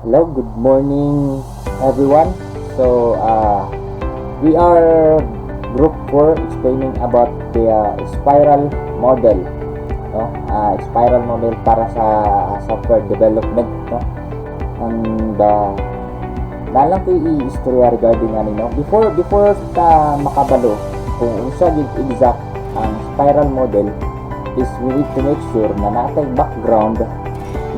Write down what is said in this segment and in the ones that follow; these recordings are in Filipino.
Hello, good morning everyone. We are group 4 explaining about the spiral model, no? Spiral model para sa software development, no? And nalang ko i-istorya regarding ano, no? Before ta makabalo kung unsa gid exact ang spiral model is we need to make sure na natay background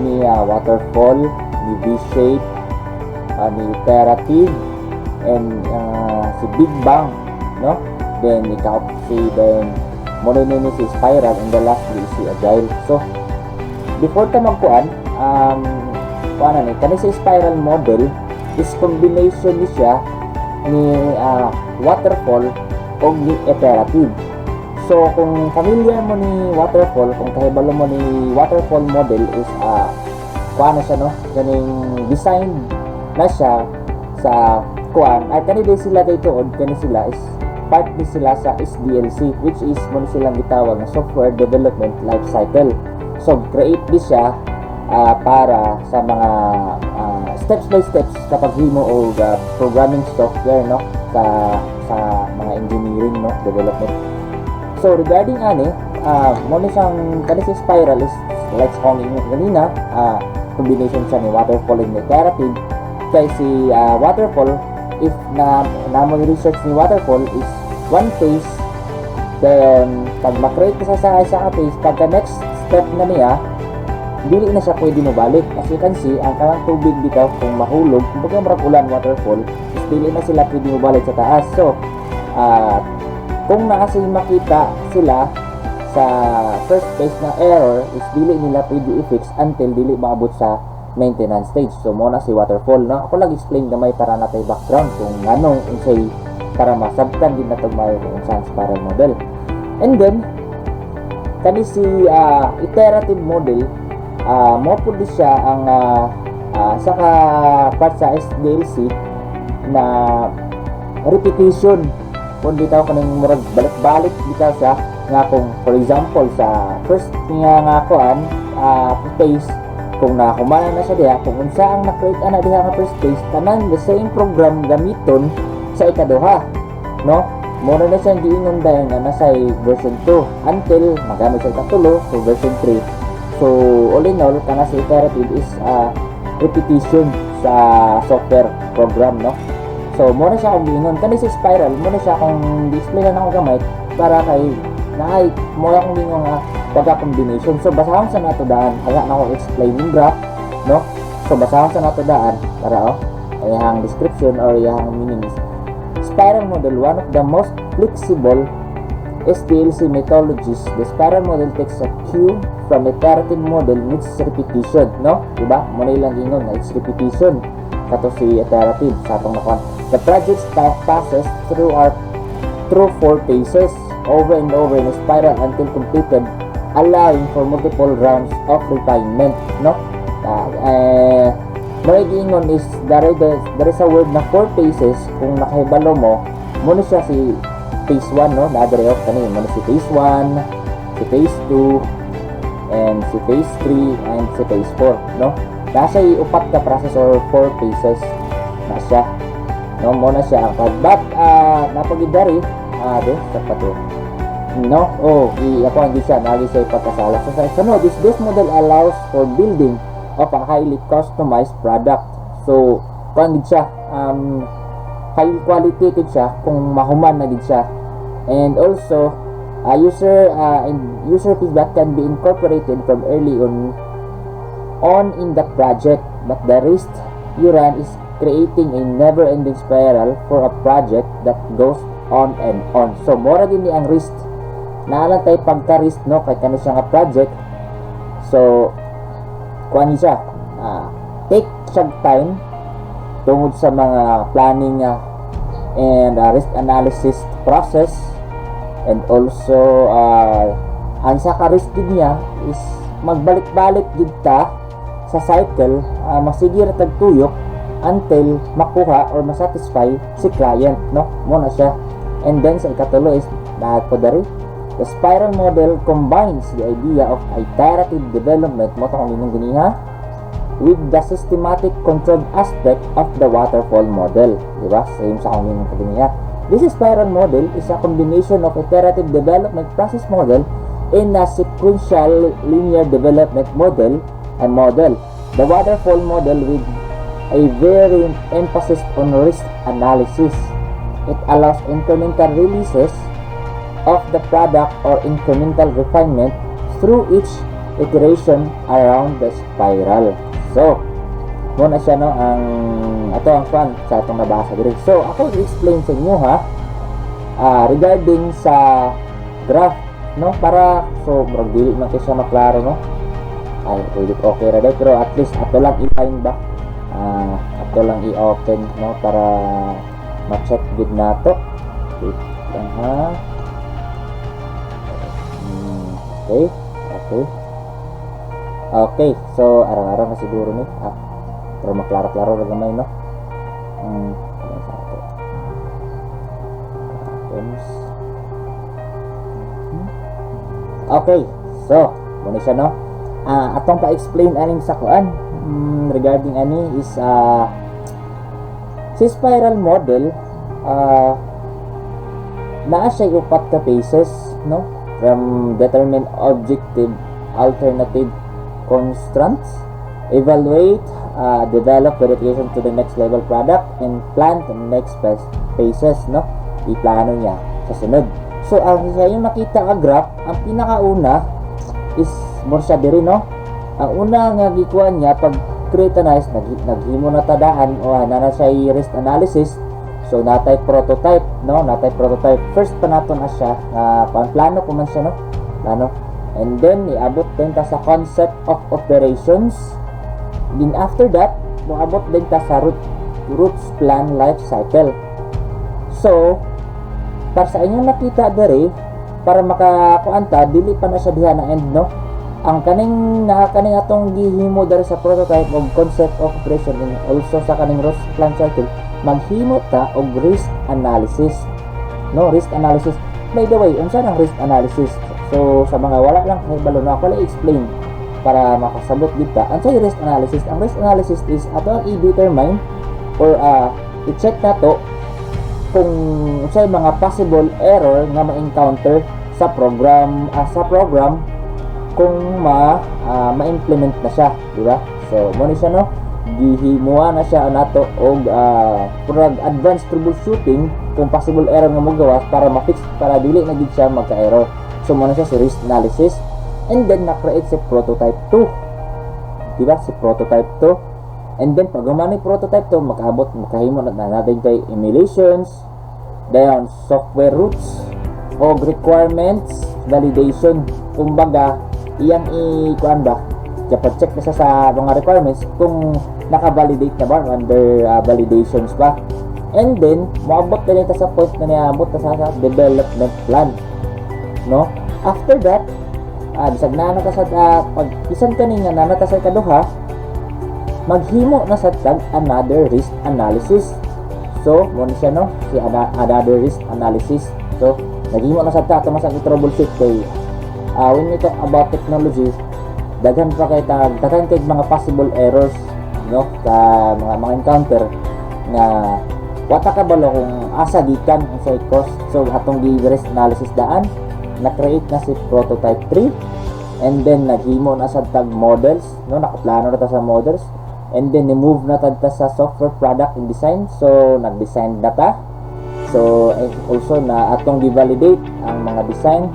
ni waterfall, ni V-shape, ni iterative, and si Big Bang, no? Then muna ni si spiral, and the last is si agile. So before ta magkuan, paano ni kani si spiral model is combination ni siya ni waterfall o ni iterative. So kung familiar mo ni waterfall, kung kahibalo mo ni waterfall model is kuan na siya, no? Kaning design na siya sa kuan ay kani din sila daytood, kani sila is part ni sila sa SDLC, which is mo silang gitawag na software development life cycle. So create di siya para sa mga steps by steps kapag himo og programming software, no? Sa mga engineering, no, development. So regarding mo ni siyang kani si spiral is like kung ganina, combination siya ni waterfall and iterative. Kay si waterfall, if na mo research ni waterfall is one phase, then pag ma-create ka sa isa phase, pagka next step na niya dili na siya pwede mabalik. As you can see, ang kanang tubig bitaw kung mahulog, kung marag ulan waterfall, is dili na sila pwede mabalik sa taas. So kung nakasi makita sila sa first phase na error is dili nila pwede i-fix until dili maabot sa maintenance stage. So mo na si waterfall, no? Ako lang explain gamay para natay background kung anong unsay para masabtan din natong mayo kung unsang spiral model. And then kani si iterative model, mo pud siya ang saka part sa SDLC na repetition. Kung bitaw kaning murag balik-balik bitaw siya nga, kung for example sa first nga kuan phase, kung nakumana na siya diha, kung unsa ang na-create ana diha nga first phase, tanan the same program gamiton sa ikaduha, no? Muna na siyang giingon dahil nga nasa version 2 until magamit sa ikatulo, so version 3. So all in all, kana sa iterative is repetition sa software program, no? So muna siya kung giingon kani si spiral, muna siya kung display na ako gamay para kay naay muna kung giingon nga pagka-combination. So basahon sa nato daan, aga na ako explaining graph, no? So basahon sa nato daan para ayang description or ayang meaning is spiral model, one of the most flexible SDLC methodologies. The spiral model takes a cue from iterative model needs repetition, no? Diba? Muna ilang ingon na it's repetition kato si iterative sa atong nakuan. The project passes through 4 phases over and over in a spiral until completed, allowing for multiple rounds of refinement, no? May giingon is there is a word na 4 phases. Kung nakahibalo mo na siya si phase 1, no? Naadre of kani mo si phase 1, si phase 2, and si phase 3, and si phase 4, no? Nasa upat ka process or 4 phases na siya, no? Mo na siya ang but napagidari sa pato, no? Ako hindi siya nagi sa ipagkasala. So this model allows for building of a highly customized product. So kuan gid siya, high quality gid siya kung mahuman na gid siya. And also user feedback can be incorporated from early on in the project, but the risk you run is creating a never-ending spiral for a project that goes on and on. So mora din ni ang risk naalang tay pagka-risk, no, kay kani siya nga project. So kuan siya, take siya time tungod sa mga planning and risk analysis process, and also ang sa ka-risk din niya is magbalik-balik gid ta sa cycle, masigir tagtuyok until makuha or masatisfy si client, no? Mo na siya. And then sa ikatulo is podari the spiral model combines the idea of iterative development mo to kung ganiha with the systematic controlled aspect of the waterfall model. Diba? Same sa kung yung kanya. This spiral model is a combination of iterative development process model and a sequential linear development model. The waterfall model with a very emphasis on risk analysis. It allows incremental releases of the product or incremental refinement through each iteration around the spiral. So, muna siya no ang fan sa atong nabasa diri. So, ako i-explain sa inyo ha regarding sa graph no para so murag dili man kay siya maklaro no. Ay, okay ra day pero at least ato lang i-find ba. Ato lang i-open no para ma-check gud nato. Wait lang ha. Okay, so arang-arang na siguro ni pero maklaro-klaro na gamay no. Okay, so muna siya no. Atong pa-explain aning sa kuan regarding ani is si spiral model naa siya upat ka phases no, from determine objective alternative constraints, evaluate, develop verification to the next level product, and plan the next phases no, iplano niya sa sunod. So ang siya yung makita nga graph, ang pinakauna is more siya diri no. Ang una nga gikuan niya pag create na is naghimo na tadaan o na siya risk analysis. So natay prototype no, natay prototype first pa nato na siya plano ko man siya no, plano, and then iabot din ta sa concept of operations, then after that moabot din ta sa roots plan life cycle. So para sa inyong nakita dere para makakuanta dili pa na siya diha na end no. Ang kaning atong gihimo dere sa prototype og concept of operation and also sa kaning roots plan cycle maghimo ta og risk analysis no, risk analysis. By the way, unsa nang risk analysis? So sa mga wala lang kay balo na ako lang explain para makasabot dito. Unsa yung risk analysis? Ang risk analysis is ato ang i-determine or i-check nato kung unsa yung mga possible error nga ma-encounter sa program kung ma-implement na siya, di ba? So mo ni siya no, gihimuha na siya nato og advanced troubleshooting kung possible error nga magawas para ma-fix para dili na gid siya magka-error. So mo na siya si risk analysis, and then na-create si prototype 2, di ba? Si prototype 2, and then pag humani prototype 2 makahimo na natin kay emulations, dayon software roots og requirements validation. Kumbaga iyang i-kuan ba dapat check na sa mga requirements kung naka-validate na ba under validations pa, and then moabot na nito sa point na niabot na sa development plan no. After that bisag na ka sa pag isan kaninga na nata sa kaduha maghimo na sa tag another risk analysis. So mo ni siya no, si another risk analysis. So naghimo na sa ta ato masang i-troubleshoot kay when we talk about technology daghan pa kay daghan kay mga possible errors no, ka mga encounter nga wata ka balo kung asa gikan sa cost. So atong risk analysis daan na-create na si prototype 3, and then naghimo na sa tag models no, nakaplano na ta sa models, and then ni-move na ta sa software product and design. So nag-design na ta, so also na atong gi-validate ang mga design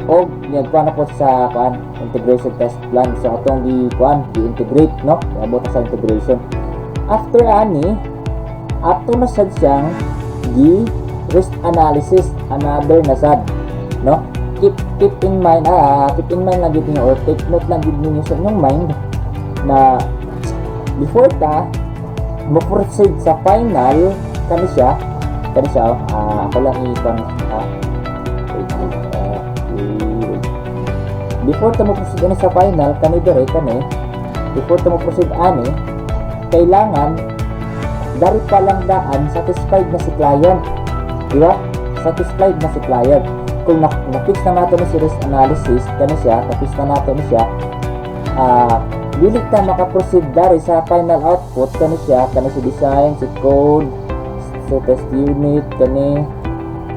o nagkuha na po sa integration test plan. So atong gi-integrate no, abot na sa integration. After ani ato na sad siyang risk analysis another na sad no. Keep in mind na gid niyo or take note lang gid niyo sa inyong mind na before ta mo proceed sa final kani siya ako lang ikon before ta mo proceed ani sa final kani before ta mo proceed ani kailangan dari pa lang daan satisfied na si client, di ba? Satisfied na si client. Kung na-fix na natin si risk analysis kani siya, na-fix na natin siya dili ta maka-proceed dari sa final output kani siya, kani si design, si code, si test unit, kani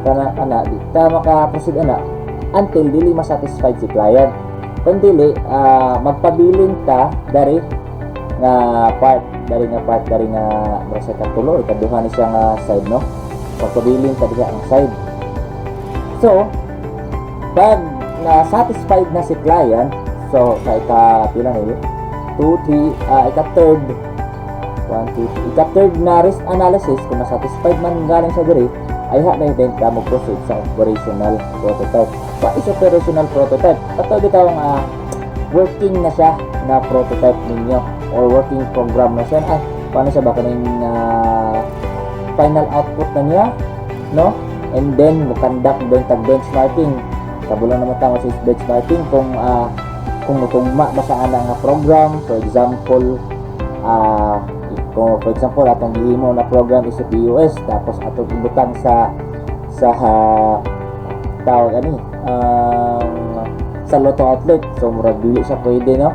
kana di ta maka-proceed ana until dili masatisfied si client. Kung dili magpabiling ta dari nga part dari nga brasa katulo ikaduha ni siya nga side, no? Magpabiling ta diha ang side. So pag na satisfied na si client, so sa pila na yun, 2, 3, ika-third 1, 2, ika-third na risk analysis, kung na-satisfied man galing sa diri, ay na din ka mag-proceed sa operational prototype. What is operational prototype? Ito bitawang working na siya na prototype ninyo or working program na siya. Ay, paano siya ba kaning final output na niya, no? And then mo conduct din tag benchmarking. Kabulan naman tama sa benchmarking kung mutugma ba sa ana nga program. For example, kung for example atong gihimo na program is POS, tapos atong ibutang sa tawag ani sa Lotto outlet, so murag dili siya pwede, no?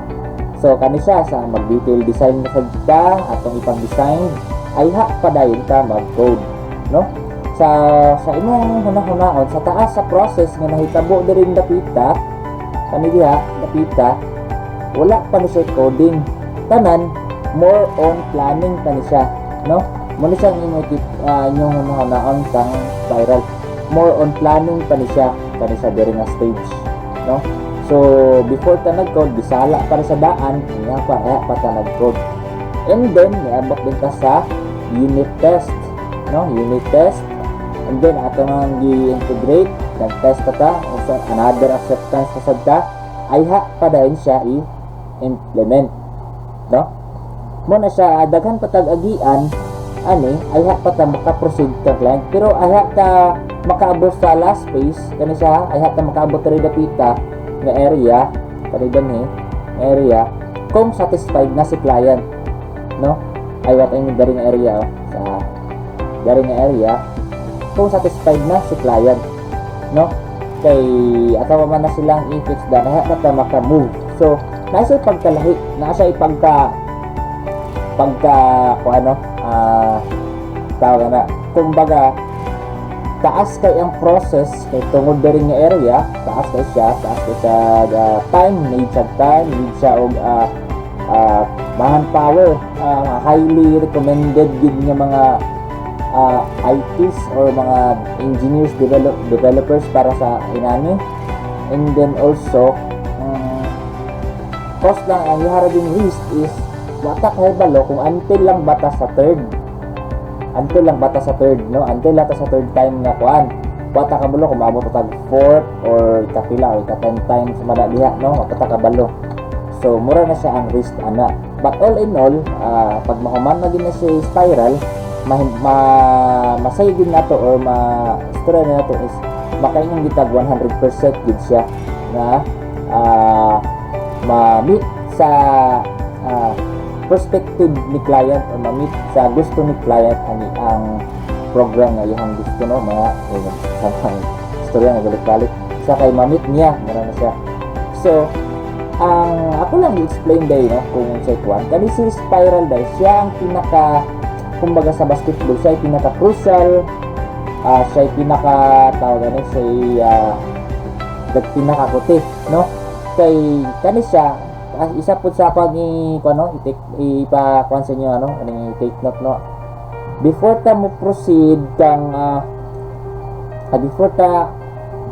So kani siya sa mag-detail design na ta atong ipang-design ay padayon ta mag-code, no? Sa imong hunahunahon sa taas sa process nga nahitabo diri dapita kani diha dapita, wala pa ni siya coding, tanan more on planning pa ni siya, no? Muna siya inyong hunahunahon sang spiral, more on planning pa ni siya diri nga stage, no? So before ta nag-code bisala para sa daan nga pa ta nag-code, and then niabot din ta sa unit test, no? Unit test. And then ato nang i-integrate, nag-test ta o another acceptance kasad ta, ay pa dahil siya i-implement, no? Muna siya daghan patag-agian ani ay pa ta maka-proceed ka client, pero ay ta makaabot sa last phase kani siya, ay ta makaabot ri dapita nga area kani dinhi area kung satisfied na si client, no? Ay ini dari nga area sa dari nga area kung satisfied na si client, no? Kay atawa man na silang i-fix da na ta maka-move. So nasa pagkalahi, nasa pagka tawag na kumbaga taas kay ang process kay tungod diri nga area, taas kay siya time, need siya og manpower, highly recommended gid nga mga ITs or mga engineers, developers para sa inani. And then also cost lang ang iharaging risk is wata kay balo kung until lang bata sa third, no? Until lata sa third time na kuan wata ka balo kung maabot tag 4 or kapila or 10 times mada diha, no? Wata ka balo. So mura na siya ang risk ana. But all in all, pag mahuman na gid na si spiral, masay din nato or ma-story na nato is makaingon gitag 100% gid siya na ma-meet sa perspective ni client o ma-meet sa gusto ni client ani ang program nga iyang gusto, no? Mga samang story nga balik-balik sa kay ma-meet niya mura na siya. So ang ako lang i-explain day, no, kung sa kwan kani si spiral day siya ang pinaka kumbaga sa basketball siya ay pinaka-crucial, siya ay pinaka-tawag siya pinaka-kuti, no? Kay kani siya isa po sa pag ipa-kuan sa inyo, ano, i-take note, no? Before ta mo proceed kang before ta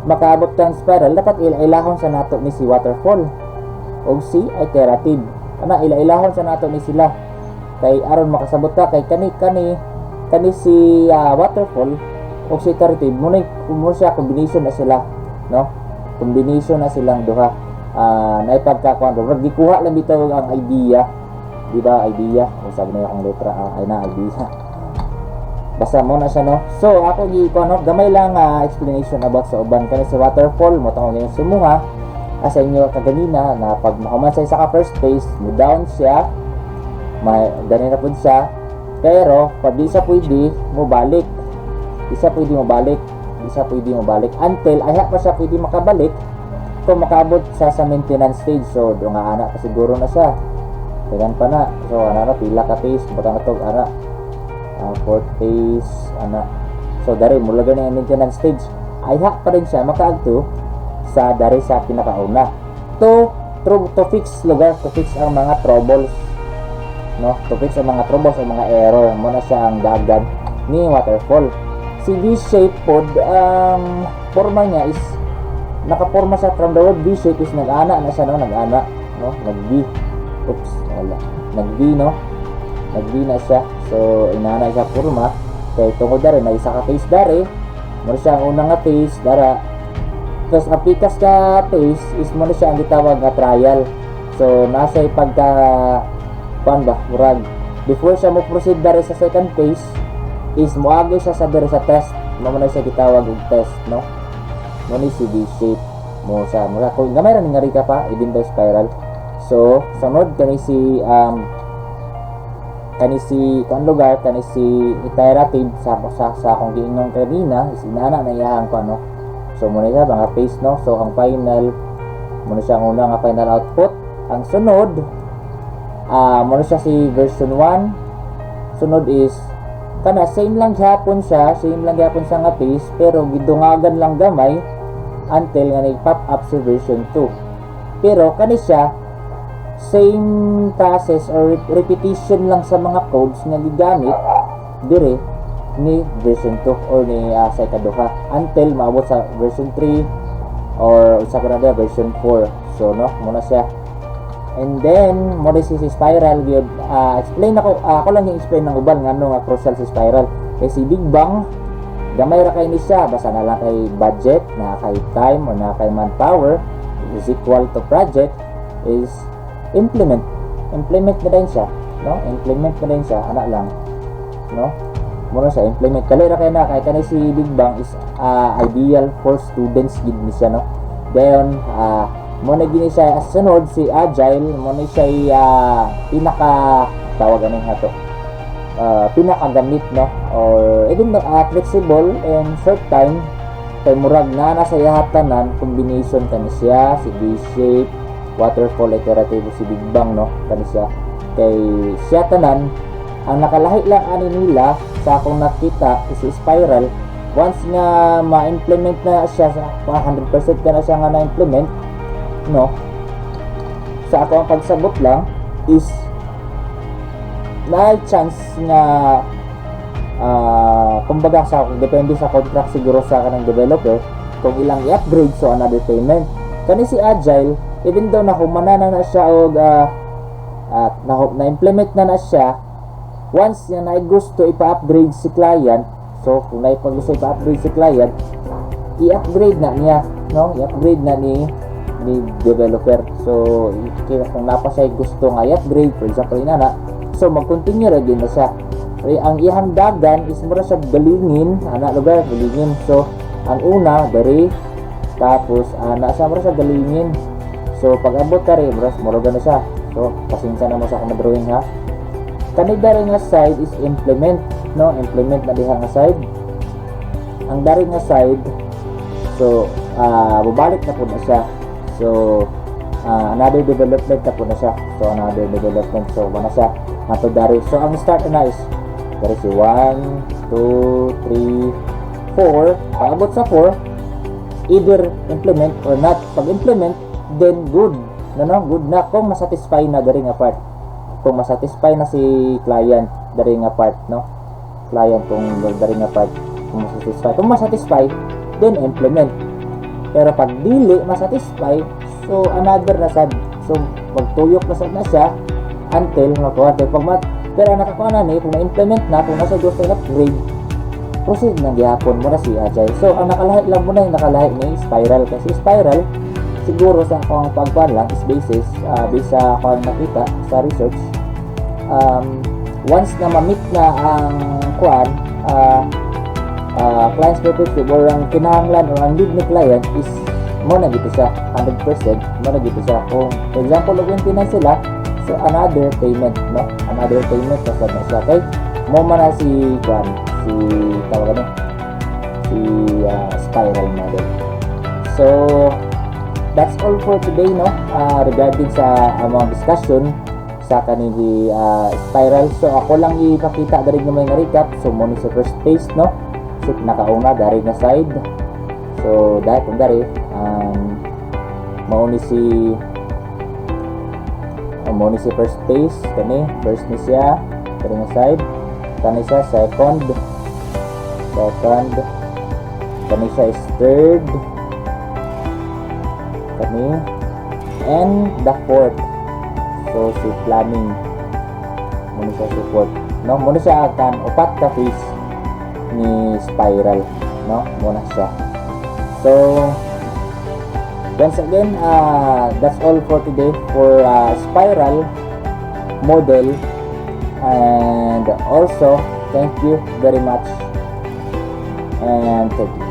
makaabot kang spiral, dapat ilahon sa nato ni si waterfall o si iterative, ana ilahon sa nato ni sila kay aron makasabot ta kay kani si waterfall o si iterative mo siya combination na sila, no? Combination na silang duha. Naipagkakuan ro gikuha lang bitaw ang idea, di ba? Idea o sabi na ang letra ay na idea, basta mo na siya, no? So ako gamay lang explanation about sa uban kani si waterfall mo tawag yung sumuha asa inyo kaganina na pag mahuman sa isa ka first phase mo down siya ganina po siya, pero pag di siya pwede mo balik until ay pa siya pwede makabalik kung makabot sa maintenance stage. So doon nga anak siguro na siya dagan pa na. So ana pila ka phase butang atog ana fourth phase ana. So dari mula gani ang maintenance stage ayha pa rin siya makaadto sa dari sa pinakauna to fix lugar, to fix ang mga troubles, no, to fix ang mga troubles, ang mga error mo na siya ang dagan ni waterfall. Si V-shape pod ang forma niya is nakaporma sa from the word V-shape is nag-ana na siya, no, nag-ana, no, nag-V, oops, wala, nag-V, no, nag-V na siya. So inana siya forma kay tungod dari na isa ka phase dari mo siya ang unang nga phase dara. Tapos ang pikas ka phase is mo na siya ang gitawag nga trial. So nasa pagka kuan ba murag before siya mo proceed dari sa second phase is moagi siya sa dari sa test, mo na siya gitawag og test, no, mo ni si V-shape mo sa mura kung gamay ra ni nga rika pa idin daw spiral. So sunod kani si kuan lugar kani si iterative sa akong giingong kanina is inana na iyang kuan, no. So muna siya mga phase, no. So ang final muna siya ang una nga final output. Ang sunod muna siya si version 1. Sunod is kana same lang gyapon siya nga phase pero gidungagan lang gamay until nga nag-pop up sa version 2. Pero kani siya same process or repetition lang sa mga codes nga gigamit dire ni version 2 or ni sa ikaduha until maabot sa version 3 or sa kanada version 4. So no muna siya. And then mo si spiral gyud explain ako lang yung explain ng uban ngano nga crucial si spiral kay si Big Bang gamay ra kay ni siya basta na lang kay budget, na kay time or na kay manpower is equal to project is implement na din siya, no, implement na din siya ana lang, no, muna siya implement kali ra kay na kay kanay si Big Bang is ideal for students gid ni siya, no. Dayon mo na gini siya sunod si agile mo na siya pinaka tawag aning hato pinakagamit, no, or even flexible and short time kay murag na nasa yahatanan combination kan siya si V-shape, waterfall, iterative si Big Bang, no, kan siya kay siya tanan ang nakalahi lang ani nila sa akong nakita si spiral. Once nga ma-implement na siya sa 100% ka na siya nga na-implement, no, sa ako ang pagsabot lang is na chance nga kumbaga sa depende sa contract siguro sa kanang developer kung ilang i-upgrade so another payment. Kani si agile even though nahumanana na siya og na-implement na siya, once nga na gusto ipa-upgrade si client, so kung na gusto ipa-upgrade si client i-upgrade na niya, no, i-upgrade na ni developer. So kung napa siya gusto nga i-upgrade for example inana, so mag-continue ra din na siya. Ang iyang dagan is mura siya galingin ana lugar galingin. So ang una dari tapos ana sa mura siya galingin. So pag abot ka rin mura na siya. So pasensya na mo sa akong drawing ha. Kani dari nga side is implement, no, implement na diha nga side. Ang dari nga side so babalik na po na siya. So another development na po na siya. So another development, so wala siya ato dari. So ang start na is dari si 1 2 3 4. Pag-abot sa 4 either implement or not. Pag implement then good, no, good na kung masatisfy na dari nga part, kung masatisfy na si client dari nga part, no, client kung dari nga part kung masatisfy then implement. Pero pag dili masatisfy so another na sad, so magtuyok na sad na siya until makuha pag pero nakakuha na ni kung na-implement na, kung nasa gusto upgrade proceed na gihapon mo na si agile. So ang nakalahi lang mo na yung nakalahi ni spiral, kasi spiral siguro sa akong pagkuhan lang is basis based sa akong nakita sa research, once na ma-meet na ang kuhan client perspective or ang kinahanglan or ang need ni client is mo na dito siya 100%, mo na dito siya. Kung for example mag-implement sila, so another payment, no, another payment kasi na siya kay mo man na si kuhan, si tawagan si spiral model. So that's all for today, no, regarding sa among discussion sa kanili spiral. So ako lang ipakita dari nga may recap. So mo ni sa first phase, no, so nakauna dari nga side. So dahil kung dari mao ni si first phase kani, first ni siya dari nga side, kani siya second, kani siya is third, kani, and the fourth. So si planning muna siya support, no, muna siya akan upat ka phase ni spiral, no, muna siya. So once again, that's all for today for spiral model, and also thank you very much and thank you.